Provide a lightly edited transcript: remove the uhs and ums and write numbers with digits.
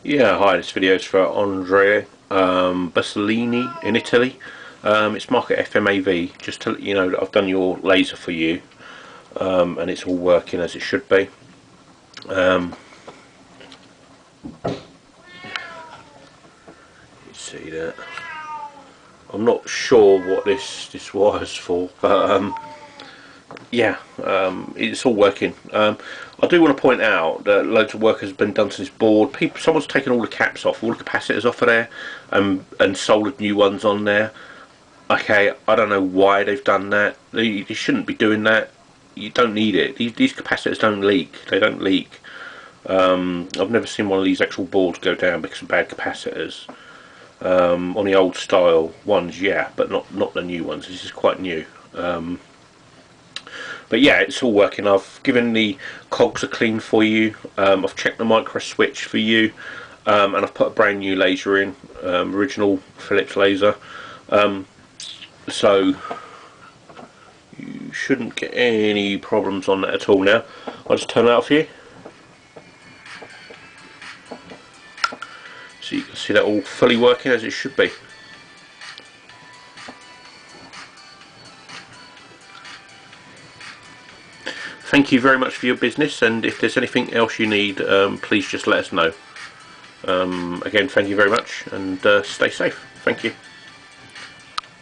Yeah, hi, this video is for Andrea, buccilli in Italy. It's market FMAV, just to let you know that I've done your laser for you, and it's all working as it should be. You see that? I'm not sure what this wire's for, but yeah, it's all working. I do want to point out that loads of work has been done to this board. Someone's taken all the caps off, all the capacitors off of there, and soldered new ones on there. Okay, I don't know why they've done that. They shouldn't be doing that. You don't need it. These capacitors don't leak. They don't leak. I've never seen one of these actual boards go down because of bad capacitors. On the old style ones, yeah, but not the new ones. This is quite new. But yeah, it's all working. I've given the cogs a clean for you. I've checked the micro switch for you, and I've put a brand new laser in, original Philips laser. So you shouldn't get any problems on that at all now. I'll just turn it out for you. So you can see that all fully working as it should be. Thank you very much for your business, and if there's anything else you need, please just let us know. Again, thank you very much, and stay safe. Thank you.